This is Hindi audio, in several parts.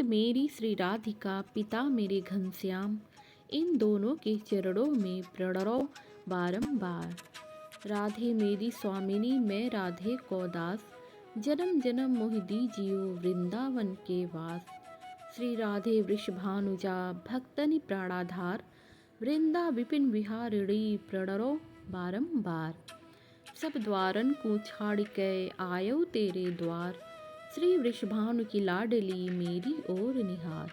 मेरी श्री राधिका, पिता मेरे घनश्याम, इन दोनों के चरणों में प्रणरो बारंबार। राधे मेरी स्वामिनी, मैं राधे को दास, जन्म जन्म मोहि दीजियो वृंदावन के वास। श्री राधे वृषभानुजा, भक्तनि प्राणाधार, वृंदा विपिन विहारिणी, प्रणरो बारंबार। सब द्वारन को छाड़ के आयो तेरे द्वार, श्री वृषभानु की लाडली मेरी ओर निहार।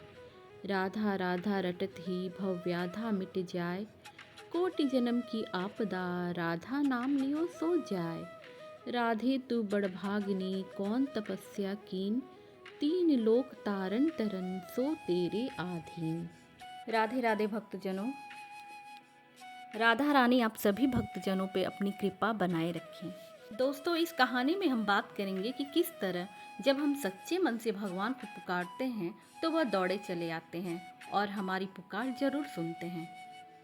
राधा राधा रटत ही भवव्याधा मिट जाए, कोटि जन्म की आपदा राधा नाम लियो सो जाए। राधे तू बड़ भागिनी, कौन तपस्या कीन, तीन लोक तारन तरन सो तेरे आधीन। राधे राधे भक्तजनों, राधा रानी आप सभी भक्तजनों पे अपनी कृपा बनाए रखें। दोस्तों, इस कहानी में हम बात करेंगे कि किस तरह जब हम सच्चे मन से भगवान को पुकारते हैं तो वह दौड़े चले आते हैं और हमारी पुकार जरूर सुनते हैं।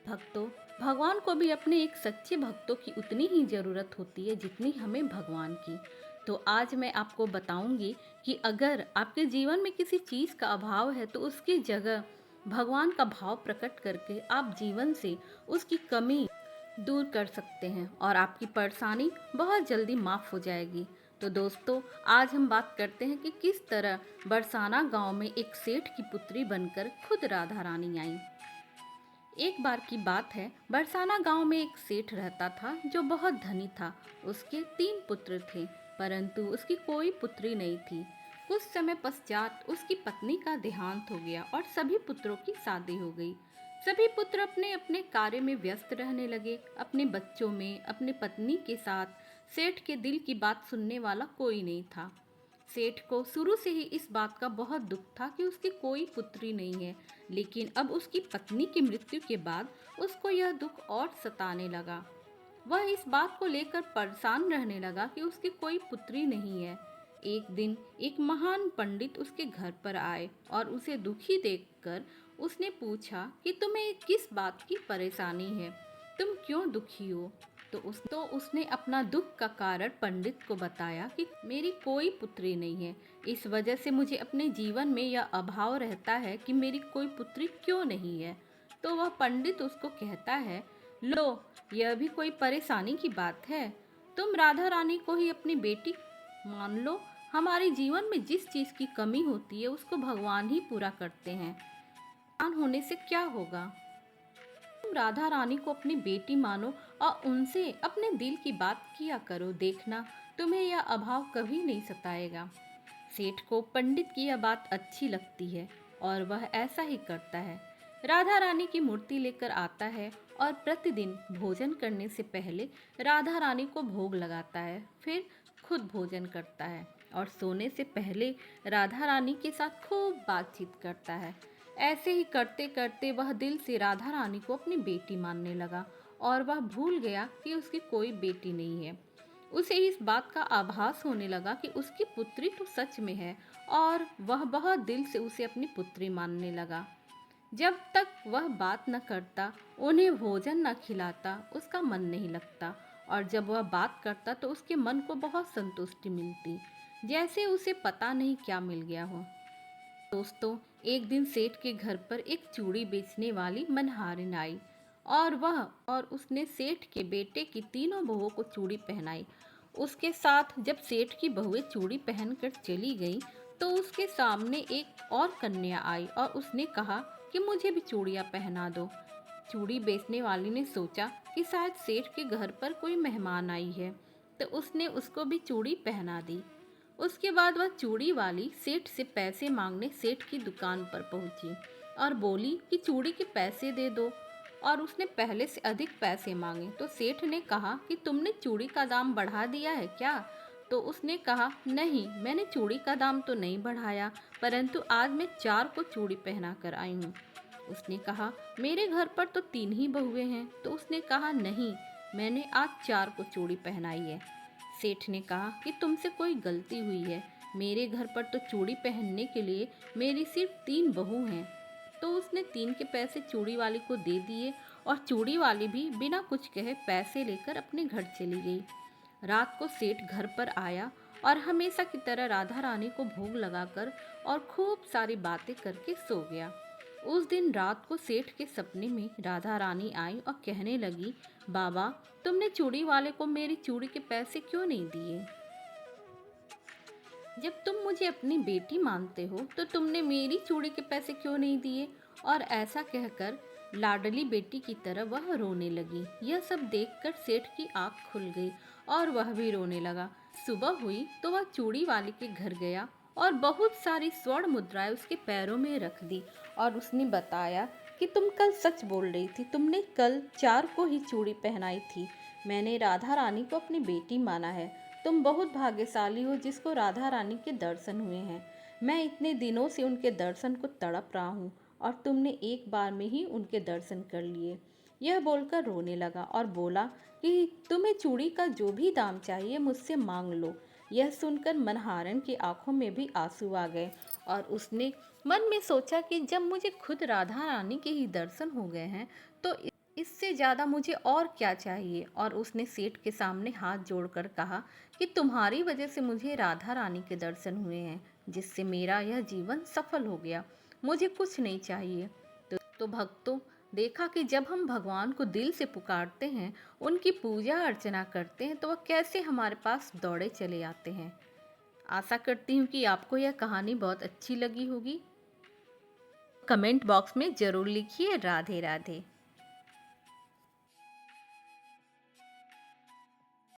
भक्तों, भगवान को भी अपने एक सच्चे भक्तों की उतनी ही ज़रूरत होती है जितनी हमें भगवान की। तो आज मैं आपको बताऊंगी कि अगर आपके जीवन में किसी चीज़ का अभाव है तो उसकी जगह भगवान का भाव प्रकट करके आप जीवन से उसकी कमी दूर कर सकते हैं और आपकी परेशानी बहुत जल्दी माफ़ हो जाएगी। तो दोस्तों, आज हम बात करते हैं कि किस तरह बरसाना गांव में एक सेठ की पुत्री बनकर खुद राधा रानी आई। एक बार की बात है, बरसाना गांव में एक सेठ रहता था जो बहुत धनी था। उसके 3 पुत्र थे, परंतु उसकी कोई पुत्री नहीं थी। कुछ समय पश्चात उसकी पत्नी का देहांत हो गया और सभी पुत्रों की शादी हो गई। सभी पुत्र अपने अपने कार्य में व्यस्त रहने लगे, अपने बच्चों में, अपने पत्नी के साथ। सेठ के दिल की बात सुनने वाला कोई नहीं था। सेठ को शुरू से ही इस बात का बहुत दुख था कि उसकी कोई पुत्री नहीं है, लेकिन अब उसकी पत्नी की मृत्यु के बाद उसको यह दुख और सताने लगा। वह इस बात को लेकर परेशान रहने लगा कि उसकी कोई पुत्री नहीं है। एक दिन एक महान पंडित उसके घर पर आए और उसे दुखी देखकर उसने पूछा कि तुम्हें किस बात की परेशानी है, तुम क्यों दुखी हो। तो उसने अपना दुख का कारण पंडित को बताया कि मेरी कोई पुत्री नहीं है, इस वजह से मुझे अपने जीवन में यह अभाव रहता है कि मेरी कोई पुत्री क्यों नहीं है। तो वह पंडित उसको कहता है, लो, यह भी कोई परेशानी की बात है। तुम राधा रानी को ही अपनी बेटी मान लो। हमारे जीवन में जिस चीज़ की कमी होती है उसको भगवान ही पूरा करते हैं। भगवान होने से क्या होगा। तुम राधा रानी को अपनी बेटी मानो और उनसे अपने दिल की बात किया करो, देखना तुम्हें यह अभाव कभी नहीं सताएगा। सेठ को पंडित की यह बात अच्छी लगती है और वह ऐसा ही करता है। राधा रानी की मूर्ति लेकर आता है और प्रतिदिन भोजन करने से पहले राधा रानी को भोग लगाता है, फिर खुद भोजन करता है और सोने से पहले राधा रानी के साथ खूब बातचीत करता है। ऐसे ही करते करते वह दिल से राधा रानी को अपनी बेटी मानने लगा और वह भूल गया कि उसकी कोई बेटी नहीं है। उसे इस बात का आभास होने लगा कि उसकी पुत्री तो सच में है और वह बहुत दिल से उसे अपनी पुत्री मानने लगा। जब तक वह बात न करता, उन्हें भोजन न खिलाता, उसका मन नहीं लगता और जब वह बात करता तो उसके मन को बहुत संतुष्टि मिलती, जैसे उसे पता नहीं क्या मिल गया हो। दोस्तों, एक दिन सेठ के घर पर एक चूड़ी बेचने वाली मनहारिन आई और उसने सेठ के बेटे की तीनों बहुओं को चूड़ी पहनाई। उसके साथ जब सेठ की बहुएं चूड़ी पहनकर चली गईं, तो उसके सामने एक और कन्या आई और उसने कहा कि मुझे भी चूड़ियाँ पहना दो। चूड़ी बेचने वाली ने सोचा कि शायद सेठ के घर पर कोई मेहमान आई है, तो उसने उसको भी चूड़ी पहना दी। उसके बाद वह चूड़ी वाली सेठ से पैसे मांगने सेठ की दुकान पर पहुंची और बोली कि चूड़ी के पैसे दे दो, और उसने पहले से अधिक पैसे मांगे। तो सेठ ने कहा कि तुमने चूड़ी का दाम बढ़ा दिया है क्या। तो उसने कहा, नहीं, मैंने चूड़ी का दाम तो नहीं बढ़ाया, परंतु आज मैं 4 को चूड़ी पहना कर आई हूँ। उसने कहा, मेरे घर पर तो 3 ही बहुएं हैं। तो उसने कहा, नहीं, मैंने आज 4 को चूड़ी पहनाई है। सेठ ने कहा कि तुमसे कोई गलती हुई है, मेरे घर पर तो चूड़ी पहनने के लिए मेरी सिर्फ 3 बहू हैं। तो उसने 3 के पैसे चूड़ी वाली को दे दिए और चूड़ी वाली भी बिना कुछ कहे पैसे लेकर अपने घर चली गई। रात को सेठ घर पर आया और हमेशा की तरह राधा रानी को भोग लगाकर और खूब सारी बातें करके सो गया। उस दिन रात को सेठ के सपने में राधा रानी आई और कहने लगी, बाबा, तुमने चूड़ी वाले को मेरी चूड़ी के पैसे क्यों नहीं दिए? जब तुम मुझे अपनी बेटी मानते हो तो तुमने मेरी चूड़ी के पैसे क्यों नहीं दिए? और ऐसा कहकर लाडली बेटी की तरह वह रोने लगी। यह सब देखकर सेठ की आंख खुल गई और वह भी रोने लगा। सुबह हुई तो वह चूड़ी वाले के घर गया और बहुत सारी स्वर्ण मुद्राएं उसके पैरों में रख दी और उसने बताया कि तुम कल सच बोल रही थी, तुमने कल 4 को ही चूड़ी पहनाई थी। मैंने राधा रानी को अपनी बेटी माना है। तुम बहुत भाग्यशाली हो जिसको राधा रानी के दर्शन हुए हैं। मैं इतने दिनों से उनके दर्शन को तड़प रहा हूँ और तुमने एक बार में ही उनके दर्शन कर लिए। यह बोलकर रोने लगा और बोला कि तुम्हें चूड़ी का जो भी दाम चाहिए मुझसे मांग लो। यह सुनकर मनहारन की आंखों में भी आंसू आ गए और उसने मन में सोचा कि जब मुझे खुद राधा रानी के ही दर्शन हो गए हैं तो इससे ज़्यादा मुझे और क्या चाहिए। और उसने सेठ के सामने हाथ जोड़कर कहा कि तुम्हारी वजह से मुझे राधा रानी के दर्शन हुए हैं, जिससे मेरा यह जीवन सफल हो गया। मुझे कुछ नहीं चाहिए। तो भक्तों, देखा कि जब हम भगवान को दिल से पुकारते हैं, उनकी पूजा अर्चना करते हैं, तो वह कैसे हमारे पास दौड़े चले आते हैं। आशा करती हूँ कि आपको यह कहानी बहुत अच्छी लगी होगी। कमेंट बॉक्स में ज़रूर लिखिए। राधे राधे।